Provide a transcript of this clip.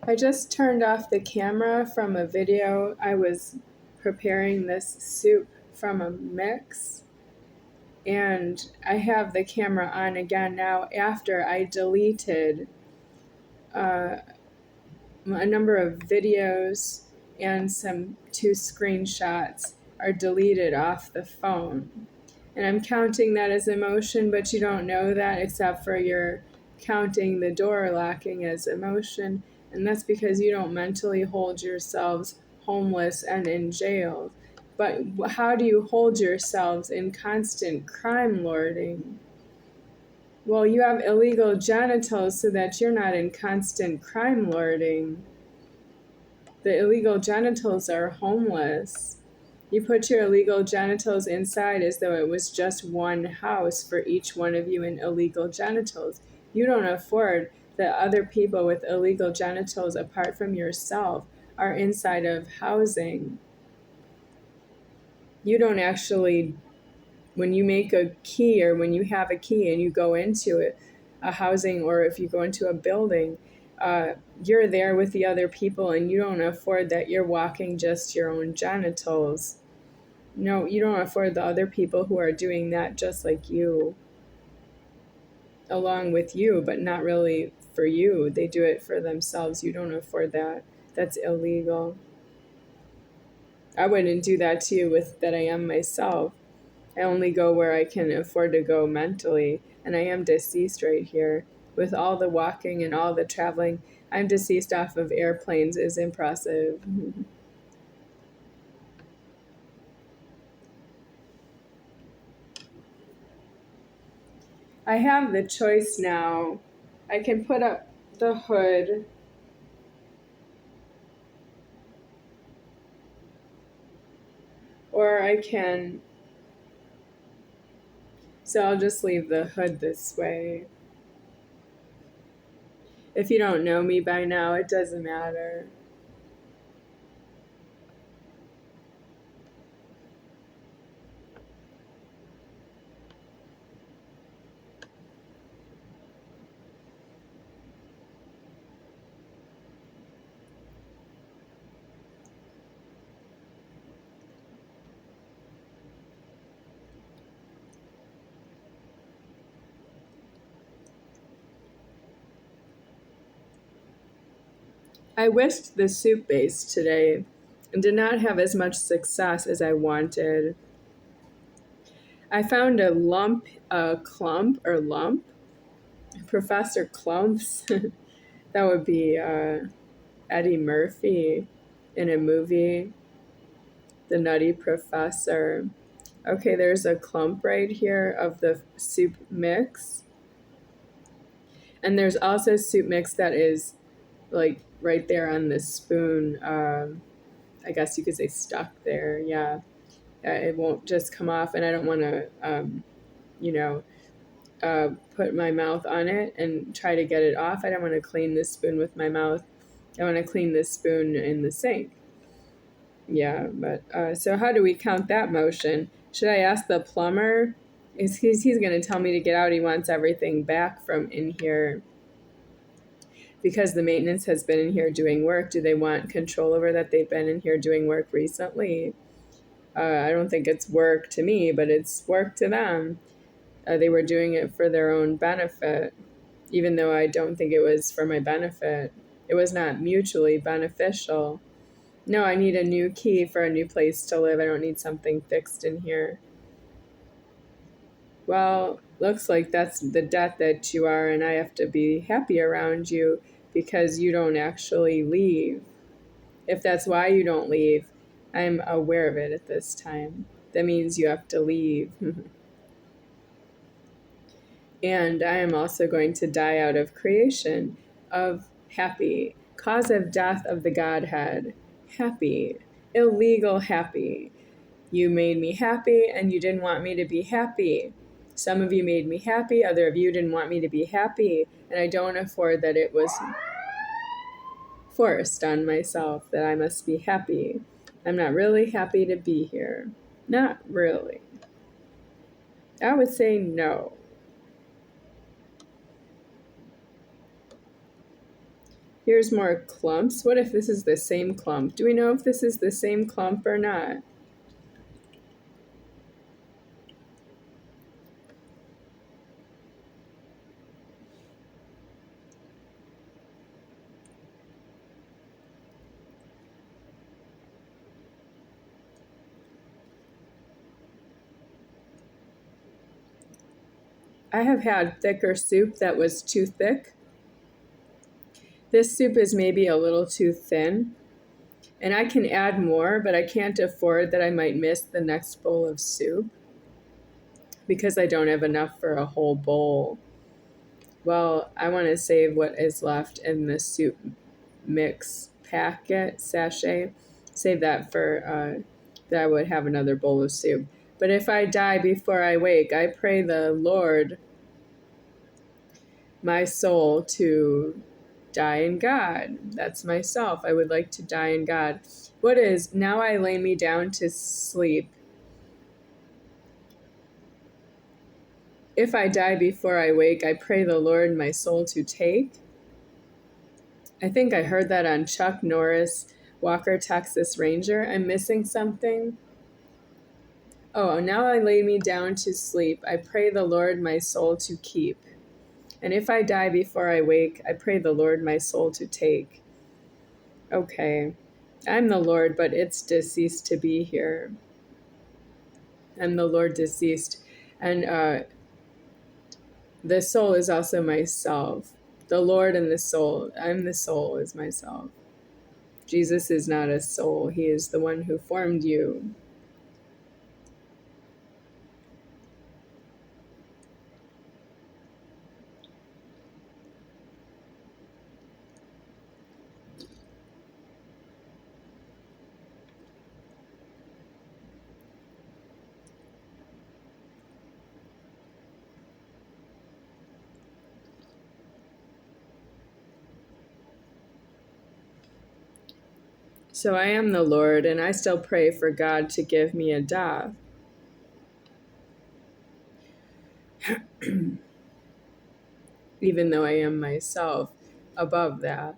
I just turned off the camera from a video. I was preparing this soup from a mix, and I have the camera on again now after I deleted uh, a number of videos and some two screenshots are deleted off the phone. And I'm counting that as emotion, but you don't know that except for you're counting the door locking as emotion. And that's because you don't mentally hold yourselves homeless and in jail. But how do you hold yourselves in constant crime lording? Well, you have illegal genitals so that you're not in constant crime lording. The illegal genitals are homeless. You put your illegal genitals inside as though it was just one house for each one of you in illegal genitals. You don't afford that other people with illegal genitals apart from yourself are inside of housing. You don't actually, when you make a key or when you have a key and you go into it, a housing, or if you go into a building, you're there with the other people and you don't afford that you're walking just your own genitals. No, you don't afford the other people who are doing that just like you, along with you, but not really for you. They do it for themselves. You don't afford that. That's illegal. I wouldn't do that to you with that I am myself. I only go where I can afford to go mentally, and I am deceased right here. With all the walking and all the traveling, I'm deceased off of airplanes is impressive. I have the choice now. I can put up the hood, or I can, so I'll just leave the hood this way. If you don't know me by now, it doesn't matter. I whisked the soup base today and did not have as much success as I wanted. I found a lump, Professor Clumps. That would be Eddie Murphy in a movie, The Nutty Professor. Okay, there's a clump right here of the soup mix. And there's also soup mix that is like right there on the spoon. I guess you could say stuck there. Yeah. It won't just come off, and I don't want to, you know, put my mouth on it and try to get it off. I don't want to clean this spoon with my mouth. I want to clean this spoon in the sink. Yeah, but so how do we count that motion? Should I ask the plumber? He's going to tell me to get out. He wants everything back from in here because the maintenance has been in here doing work. Do they want control over that they've been in here doing work recently? I don't think it's work to me, but it's work to them. They were doing it for their own benefit, even though I don't think it was for my benefit. It was not mutually beneficial. No, I need a new key for a new place to live. I don't need something fixed in here. Well, looks like that's the death that you are, and I have to be happy around you because you don't actually leave. If that's why you don't leave, I'm aware of it at this time. That means you have to leave. And I am also going to die out of creation, of happy, cause of death of the Godhead, happy, illegal happy. You made me happy and you didn't want me to be happy. Some of you made me happy, other of you didn't want me to be happy, and I don't afford that it was forced on myself that I must be happy. I'm not really happy to be here. Not really. I would say no. Here's more clumps. What if this is the same clump? Do we know if this is the same clump or not? I have had thicker soup that was too thick. This soup is maybe a little too thin. And I can add more, but I can't afford that I might miss the next bowl of soup because I don't have enough for a whole bowl. Well, I want to save what is left in the soup mix packet sachet. Save that for that I would have another bowl of soup. But if I die before I wake, I pray the Lord my soul to die in God. That's myself. I would like to die in God. What is, now I lay me down to sleep. If I die before I wake, I pray the Lord my soul to take. I think I heard that on Chuck Norris, Walker, Texas Ranger. I'm missing something. Oh, now I lay me down to sleep. I pray the Lord my soul to keep. And if I die before I wake, I pray the Lord my soul to take. Okay. I'm the Lord, but it's deceased to be here. I'm the Lord deceased. And the soul is also myself. The Lord and the soul. I'm the soul is myself. Jesus is not a soul. He is the one who formed you. So I am the Lord, and I still pray for God to give me a da. Even though I am myself above that.